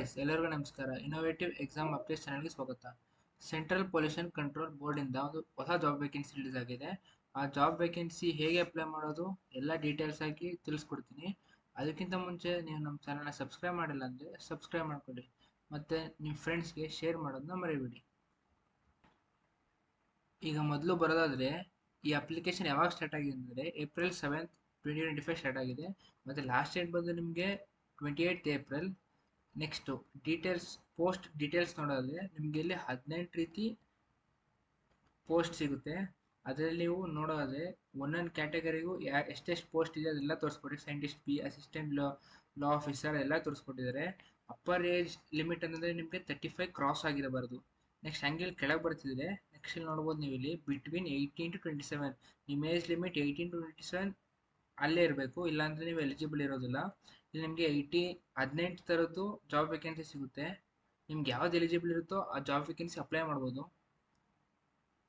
Guys ಎಲ್ಲರಿಗೂ ನಮಸ್ಕಾರ. Innovative exam update ಚಾನಲ್ಗೆ ಸ್ವಾಗತ. ಸೆಂಟ್ರಲ್ ಪೊಲ್ಯೂಷನ್ ಕಂಟ್ರೋಲ್ ಬೋರ್ಡಿಂದ ಒಂದು ಹೊಸ ಜಾಬ್ ವೇಕೆನ್ಸಿ ರಿಲೀಸ್ ಆಗಿದೆ. ಆ ಜಾಬ್ ವೇಕೆನ್ಸಿ ಹೇಗೆ ಅಪ್ಲೈ ಮಾಡೋದು ಎಲ್ಲ ಡೀಟೇಲ್ಸ್ ಆಗಿ ತಿಳಿಸ್ಕೊಡ್ತೀನಿ. ಅದಕ್ಕಿಂತ ಮುಂಚೆ ನೀವು ನಮ್ಮ ಚಾನಲ್ನ ಸಬ್ಸ್ಕ್ರೈಬ್ ಮಾಡಿಲ್ಲ ಅಂದರೆ ಸಬ್ಸ್ಕ್ರೈಬ್ ಮಾಡ್ಕೊಳ್ಳಿ ಮತ್ತು ನಿಮ್ಮ ಫ್ರೆಂಡ್ಸ್ಗೆ ಶೇರ್ ಮಾಡೋದನ್ನ ಮರಿಬೇಡಿ. ಈಗ ಮೊದಲು ಬರೋದಾದರೆ ಈ ಅಪ್ಲಿಕೇಶನ್ ಯಾವಾಗ ಸ್ಟಾರ್ಟ್ ಆಗಿದೆ ಅಂದರೆ April 7th 2025 ಸ್ಟಾರ್ಟ್ ಆಗಿದೆ ಮತ್ತು ಲಾಸ್ಟ್ ಡೇಟ್ ಬಂದು ನಿಮಗೆ 28th April. Next post details ನೋಡೋದ್ರೆ ನಿಮಗೆ ಇಲ್ಲಿ 18 ರೀತಿ ಪೋಸ್ಟ್ ಸಿಗುತ್ತೆ. ಅದರಲ್ಲಿ ನೀವು ನೋಡೋದಾದರೆ ಒಂದೊಂದು ಕ್ಯಾಟಗರಿಗೂ ಎಷ್ಟೆಷ್ಟು ಪೋಸ್ಟ್ ಇದೆ ಅದೆಲ್ಲ ತೋರಿಸ್ಕೊಡಿ. Scientist B, assistant law officer ಎಲ್ಲ ತೋರಿಸ್ಕೊಟ್ಟಿದ್ದಾರೆ. ಅಪ್ಪರ್ ಏಜ್ ಲಿಮಿಟ್ ಅಂದರೆ ನಿಮಗೆ 35 ಕ್ರಾಸ್ ಆಗಿರಬಾರ್ದು. ನೆಕ್ಸ್ಟ್ ಹಂಗೆ ಕೆಳಗೆ ಬರ್ತಿದೆ. ನೆಕ್ಸ್ಟ್ ಇಲ್ಲಿ ನೋಡ್ಬೋದು ನೀವು ಇಲ್ಲಿ ಬಿಟ್ವೀನ್ 18 to 27 ನಿಮ್ಮ ಏಜ್ ಲಿಮಿಟ್ 18 to 27 ಅಲ್ಲೇ ಇರಬೇಕು, ಇಲ್ಲಾಂದರೆ ನೀವು ಎಲಿಜಿಬಲ್ ಇರೋದಿಲ್ಲ. ಇಲ್ಲಿ ನಿಮಗೆ 18 ಥರದ್ದು ಜಾಬ್ ವೇಕೆನ್ಸಿ ಸಿಗುತ್ತೆ. ನಿಮ್ಗೆ ಯಾವ್ದು ಎಲಿಜಿಬಲ್ ಇರುತ್ತೋ ಆ ಜಾಬ್ ವೇಕೆನ್ಸಿ ಅಪ್ಲೈ ಮಾಡ್ಬೋದು.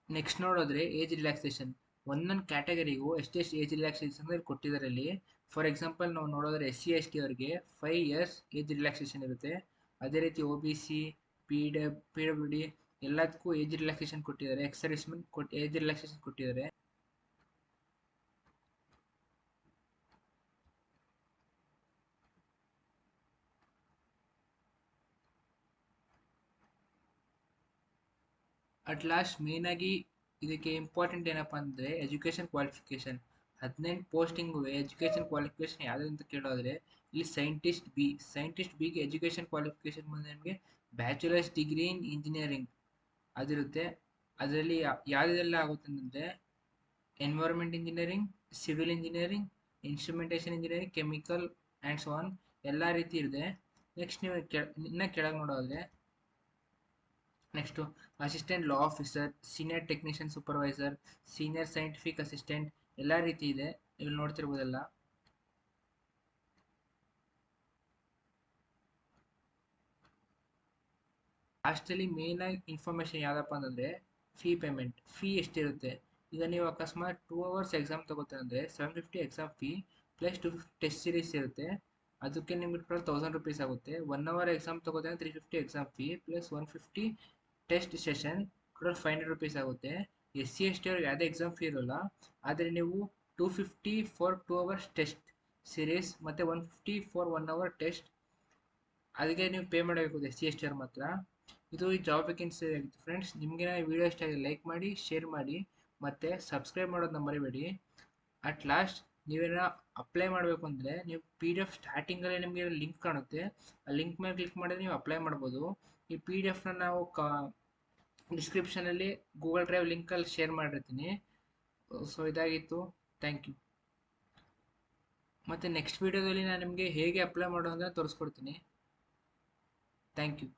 ನೆಕ್ಸ್ಟ್ ನೋಡೋದ್ರೆ ಏಜ್ ರಿಲ್ಯಾಕ್ಸೇಷನ್ ಒಂದೊಂದು ಕ್ಯಾಟಗರಿಗೂ ಎಷ್ಟೆಷ್ಟು ಏಜ್ ರಿಲ್ಯಾಕ್ಸೇಷನ್ ಕೊಟ್ಟಿದ್ದಾರೆ ಇಲ್ಲಿ. ಫಾರ್ ಎಕ್ಸಾಂಪಲ್ ನಾವು ನೋಡೋದ್ರೆ SC/ST ಅವರಿಗೆ 5 years ಏಜ್ ರಿಲ್ಯಾಕ್ಸೇಷನ್ ಇರುತ್ತೆ. ಅದೇ ರೀತಿ OBC, PWD ಎಲ್ಲದಕ್ಕೂ ಏಜ್ ರಿಲ್ಯಾಕ್ಸೇಷನ್ ಕೊಟ್ಟಿದ್ದಾರೆ. ಎಕ್ಸ್ ಸರ್ವಿಸ್ಮೆನ್ ಏಜ್ ರಿಲ್ಯಾಕ್ಸೇಷನ್ ಕೊಟ್ಟಿದ್ದಾರೆ. ಅಟ್ ಲಾಸ್ಟ್ ಮೇಯ್ನಾಗಿ ಇದಕ್ಕೆ ಇಂಪಾರ್ಟೆಂಟ್ ಏನಪ್ಪ ಅಂದರೆ education qualification. 18 posting education qualification ಯಾವುದು ಅಂತ ಕೇಳೋದ್ರೆ ಇಲ್ಲಿ ಸೈಂಟಿಸ್ಟ್ ಬಿಗೆ ಎಜುಕೇಷನ್ ಕ್ವಾಲಿಫಿಕೇಷನ್ ಬಂದು ನಿಮಗೆ ಬ್ಯಾಚುಲರ್ಸ್ ಡಿಗ್ರಿ ಇನ್ ಇಂಜಿನಿಯರಿಂಗ್ ಅದಿರುತ್ತೆ. ಅದರಲ್ಲಿ ಯಾವುದೆಲ್ಲ ಆಗುತ್ತೆ ಅಂದರೆ environment engineering, civil engineering, instrumentation engineering, chemical and so on ಎಲ್ಲ ರೀತಿ ಇದೆ. ನೆಕ್ಸ್ಟ್ ನೀವು ಇನ್ನೂ ಕೆಳಗೆ ನೋಡೋದ್ರೆ next assistant law officer, senior technician supervisor, senior scientific assistant ಎಲ್ಲ ರೀತಿ ಇದೆ. ಇಲ್ಲಿ ನೋಡ್ತಿರ್ಬೋದಲ್ಲ. ಲಾಸ್ಟಲ್ಲಿ ಮೇಯ್ನಾಗಿ ಇನ್ಫಾರ್ಮೇಷನ್ ಯಾವುದಪ್ಪ ಅಂತಂದರೆ ಫೀ ಎಷ್ಟಿರುತ್ತೆ. ಈಗ ನೀವು ಅಕಸ್ಮಾತ್ 2 hours ಎಕ್ಸಾಮ್ ತಗೋತಾರೆ ಅಂದರೆ 750 exam fee plus 250 test series ಇರುತ್ತೆ. ಅದಕ್ಕೆ ನಿಮಗೆ ಟೋಟಲ್ 1000 rupees ಆಗುತ್ತೆ. 1 hour ಎಕ್ಸಾಮ್ ತಗೋತಾರೆ 350 exam fee plus 150 test session total 500 rupees ಆಗುತ್ತೆ. SC/ST ಅವ್ರಿಗೆ ಯಾವುದೇ ಎಕ್ಸಾಮ್ ಫೀ ಇರೋಲ್ಲ. ಆದರೆ ನೀವು 250 ಫಾರ್ 2 hours ಟೆಸ್ಟ್ ಸೀರೀಸ್ ಮತ್ತು 150 ಫಾರ್ 1 hour ಟೆಸ್ಟ್ ಅದಕ್ಕೆ ನೀವು ಪೇ ಮಾಡಬೇಕು SC/ST ಅವ್ರ ಮಾತ್ರ. ಇದು ಈ ಜಾಬ್ ವೇಕೆನ್ಸಿ ಆಗಿತ್ತು ಫ್ರೆಂಡ್ಸ್. ನಿಮಗೆ ವಿಡಿಯೋ ಇಷ್ಟ ಆಗಿದೆ ಲೈಕ್ ಮಾಡಿ, ಶೇರ್ ಮಾಡಿ ಮತ್ತು ಸಬ್ಸ್ಕ್ರೈಬ್ ಮಾಡೋದನ್ನ ಮರಿಬೇಡಿ. ಅಟ್ ಲಾಸ್ಟ್ ನೀವೇನ ಅಪ್ಲೈ ಮಾಡಬೇಕು ಅಂದರೆ ನೀವು PDF ಸ್ಟಾರ್ಟಿಂಗಲ್ಲೇ ನಿಮಗೆ ಲಿಂಕ್ ಕಾಣುತ್ತೆ. ಆ ಲಿಂಕ್ ಮೇಲೆ ಕ್ಲಿಕ್ ಮಾಡಿದ್ರೆ ನೀವು ಅಪ್ಲೈ ಮಾಡ್ಬೋದು. ಈ PDFನ ನಾವು ಡಿಸ್ಕ್ರಿಪ್ಷನಲ್ಲಿ ಗೂಗಲ್ ಡ್ರೈವ್ ಲಿಂಕಲ್ಲಿ ಶೇರ್ ಮಾಡಿರ್ತೀನಿ. ಸೊ ಇದಾಗಿತ್ತು. Thank you. ಮತ್ತು ನೆಕ್ಸ್ಟ್ ವೀಡಿಯೋದಲ್ಲಿ ನಾನು ನಿಮಗೆ ಹೇಗೆ ಅಪ್ಲೈ ಮಾಡೋದು ಅಂತ ತೋರಿಸ್ಕೊಡ್ತೀನಿ. Thank you.